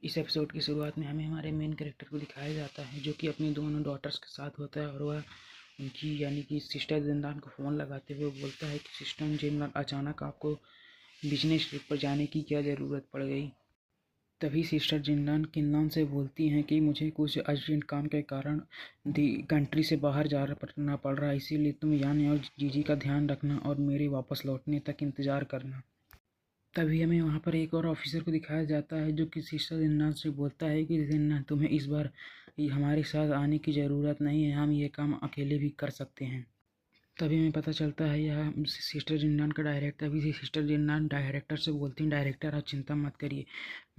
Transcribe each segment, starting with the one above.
इस एपिसोड की शुरुआत में हमें हमारे मेन कैरेक्टर को दिखाया जाता है जो कि अपनी दोनों डॉटर्स के साथ होता है और वह उनकी यानी कि सिस्टर जिंदान को फ़ोन लगाते हुए बोलता है कि सिस्टर जिंदान अचानक आपको बिजनेस ट्रिप पर जाने की क्या ज़रूरत पड़ गई। तभी सिस्टर जिंदान किनलान से बोलती हैं कि मुझे कुछ अर्जेंट काम के कारण कंट्री से बाहर जाना पड़ रहा है, इसीलिए तुम यानी और जीजी का ध्यान रखना और मेरे वापस लौटने तक इंतज़ार करना। तभी हमें वहाँ पर एक और ऑफिसर को दिखाया जाता है जो कि सिस्टर जिन्ना से बोलता है कि जिन्ना तुम्हें इस बार हमारे साथ आने की ज़रूरत नहीं है, हम ये काम अकेले भी कर सकते हैं। तभी हमें पता चलता है यह सिस्टर जिन्नान का डायरेक्टर। तभी से सिस्टर जिन्नान डायरेक्टर से बोलती हैं, डायरेक्टर आप चिंता मत करिए,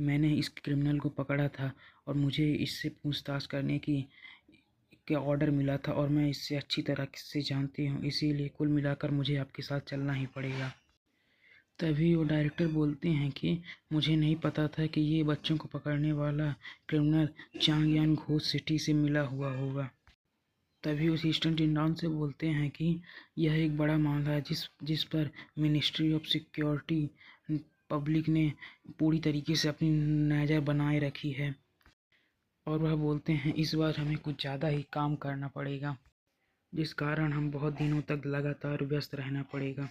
मैंने इस क्रिमिनल को पकड़ा था और मुझे इससे पूछताछ करने की ऑर्डर मिला था और मैं इससे अच्छी तरह से जानती हूँ, इसीलिए कुल मिलाकर मुझे आपके साथ चलना ही पड़ेगा। तभी वो डायरेक्टर बोलते हैं कि मुझे नहीं पता था कि ये बच्चों को पकड़ने वाला क्रिमिनल चांगयान घोष सिटी से मिला हुआ होगा। तभी उस ईस्टर्न जिंदान से बोलते हैं कि यह एक बड़ा मामला है जिस पर मिनिस्ट्री ऑफ सिक्योरिटी पब्लिक ने पूरी तरीके से अपनी नज़र बनाए रखी है और वह बोलते हैं इस बार हमें कुछ ज़्यादा ही काम करना पड़ेगा, जिस कारण हम बहुत दिनों तक लगातार व्यस्त रहना पड़ेगा।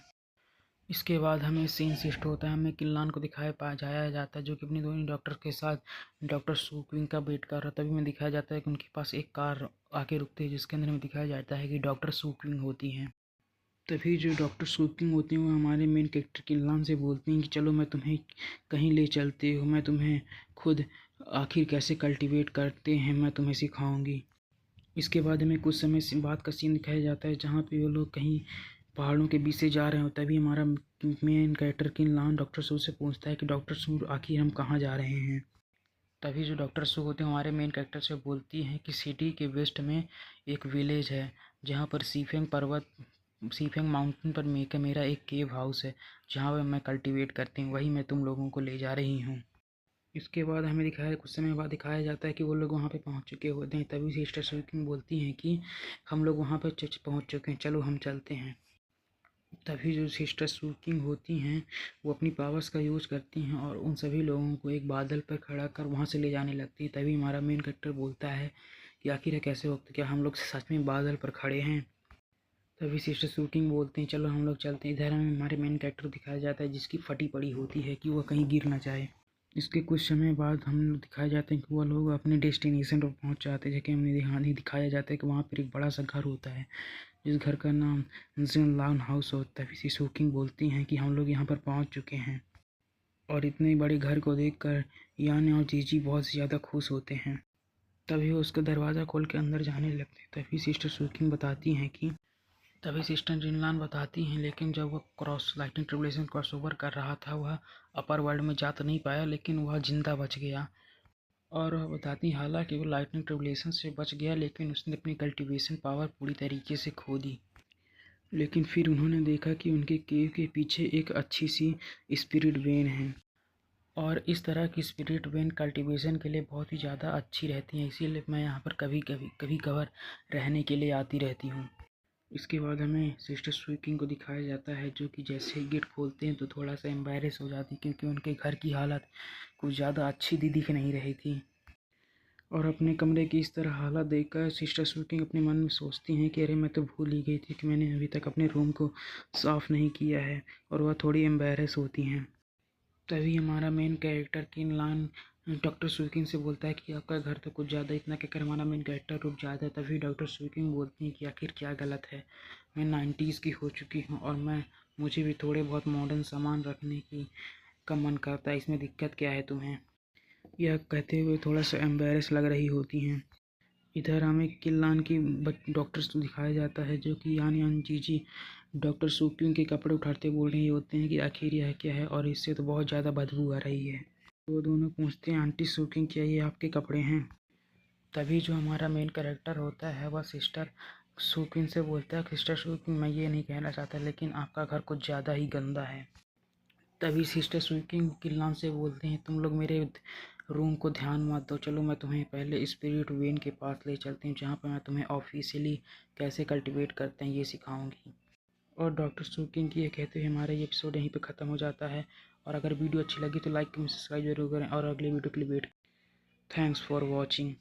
इसके बाद हमें सीन शिफ्ट होता है, हमें किल्लान को जाया जाता है जो कि अपनी दोनों डॉक्टर के साथ डॉक्टर सुक्विंग का वेट कर रहा है। तभी हमें दिखाया जाता है कि उनके पास एक कार आके रुकती है जिसके अंदर हमें दिखाया जाता है कि डॉक्टर सुक्विंग होती हैं। तभी जो डॉक्टर सुक्विंग होती हैं वो हमारे मेन कैरेक्टर किल्लान से बोलती हैं कि चलो मैं तुम्हें कहीं ले चलती हूँ, मैं तुम्हें खुद आखिर कैसे कल्टिवेट करते हैं मैं तुम्हें सिखाऊंगी। इसके बाद हमें कुछ समय बाद का सीन दिखाया जाता है जहाँ पे वो लोग कहीं पहाड़ों के बीच से जा रहे हो। तभी हमारा मेन कैरेक्टर किनलान डॉक्टर सू से पूछता है कि डॉक्टर सू आखिर हम कहाँ जा रहे हैं। तभी जो डॉक्टर सू होते हैं हमारे मेन कैरेक्टर से बोलती हैं कि सिटी के वेस्ट में एक विलेज है जहाँ पर सीफेंग माउंटेन पर मेरा एक केव हाउस है जहाँ पर मैं कल्टीवेट करती हूँ, वही मैं तुम लोगों को ले जा रही हूँ। इसके बाद हमें कुछ समय बाद दिखाया जाता है कि वो लोग वहाँ पे पहुँच चुके होते हैं। तभी सिस्टर स्वीकिंग बोलती हैं कि हम लोग वहाँ पर पहुँच चुके हैं, चलो हम चलते हैं। तभी जो सिस्टर स्वीकिंग होती हैं वो अपनी पावर्स का यूज़ करती हैं और उन सभी लोगों को एक बादल पर खड़ा कर वहाँ से ले जाने लगती है। तभी हमारा मेन कैरेक्टर बोलता है कि आखिर है कैसे वक्त क्या हम लोग सच में बादल पर खड़े हैं। तभी सिस्टर शूटिंग बोलते हैं चलो हम लोग चलते हैं। इधर हमें हमारे मेन कैरेक्टर दिखाया जाता है जिसकी फटी पड़ी होती है कि वह कहीं गिर ना जाए। इसके कुछ समय बाद हम लोग दिखाए जाते हैं कि वह लोग अपने डेस्टिनेशन पर पहुंच जाते हैं, जबकि हमें नहीं दिखाया जाता है कि वहाँ पर एक बड़ा सा घर होता है जिस घर का नाम जिनलान हाउस होता है। तभी शूकिंग बोलती हैं कि हम लोग यहाँ पर पहुँच चुके हैं और इतने बड़े घर को देखकर यान और जीजी बहुत ज़्यादा खुश होते हैं। तभी वो उसका दरवाज़ा खोल के अंदर जाने लगते हैं। तभी सिस्टर शूकिंग बताती हैं कि तभी सिस्टर जिनलान बताती हैं लेकिन जब वह लाइटनिंग ट्रिब्यूलेशन क्रॉसओवर कर रहा था वह अपर वर्ल्ड में जा तो नहीं पाया लेकिन वह जिंदा बच गया। और वह बताती हालांकि वो लाइटनिंग ट्रिब्यूलेशन से बच गया लेकिन उसने अपनी कल्टीवेशन पावर पूरी तरीके से खो दी। लेकिन फिर उन्होंने देखा कि उनके केव के पीछे एक अच्छी सी स्पिरिट वेन है और इस तरह की स्पिरिट वेन कल्टीवेशन के लिए बहुत ही ज़्यादा अच्छी रहती हैं, इसीलिए मैं यहाँ पर कभी कभार रहने के लिए आती रहती हूँ। इसके बाद हमें सिस्टर स्वीकिंग को दिखाया जाता है जो कि जैसे ही गेट खोलते हैं तो थोड़ा सा एम्बैरेस हो जाती क्योंकि उनके घर की हालत कुछ ज़्यादा अच्छी दिख नहीं रही थी। और अपने कमरे की इस तरह हालत देखकर सिस्टर स्वीकिंग अपने मन में सोचती हैं कि अरे मैं तो भूल ही गई थी कि मैंने अभी तक अपने रूम को साफ़ नहीं किया है, और वह थोड़ी एम्बैरेस होती हैं। तभी हमारा मेन कैरेक्टर किनलान डॉक्टर स्वीकिंग से बोलता है कि आपका घर तो कुछ ज़्यादा, इतना कहकर हमारा मेन कैरेक्टर रुक जाता है। तभी डॉक्टर स्वीकिंग बोलती हैं कि आखिर क्या गलत है, मैं 90s की हो चुकी हूँ और मुझे भी थोड़े बहुत मॉडर्न सामान रखने की का मन करता है, इसमें दिक्कत क्या है तुम्हें। यह कहते हुए थोड़ा सा एम्बेरस लग रही होती हैं। इधर हमें किल्लान की डॉक्टर दिखाया जाता है जो कि यान यान जीजी डॉक्टर सुकिंग के कपड़े उठाते बोल रहे होते हैं कि आखिर यह क्या है और इससे तो बहुत ज़्यादा बदबू आ रही है। वो दोनों पूछते हैं आंटी सुकिंग क्या ये आपके कपड़े हैं। तभी जो हमारा मेन कैरेक्टर होता है वह सिस्टर सुकिंग से बोलता है सिस्टर सुकिंग मैं ये नहीं कहना चाहता लेकिन आपका घर कुछ ज़्यादा ही गंदा है। तभी सिस्टर स्वीकिंग किल्लान से बोलते हैं तुम लोग मेरे रूम को ध्यान मत दो, चलो मैं तुम्हें पहले स्पिरिट वेन के पास ले चलती हूँ जहाँ पर मैं तुम्हें ऑफिशियली कैसे कल्टीवेट करते हैं ये सिखाऊंगी। और डॉक्टर स्वीकिंग की ये कहते हुए हमारा ये एपिसोड यहीं पे ख़त्म हो जाता है। और अगर वीडियो अच्छी लगी तो लाइक कमेंट सब्सक्राइब जरूर करें और अगले वीडियो के लिए वेट थैंक्स फॉर वॉचिंग।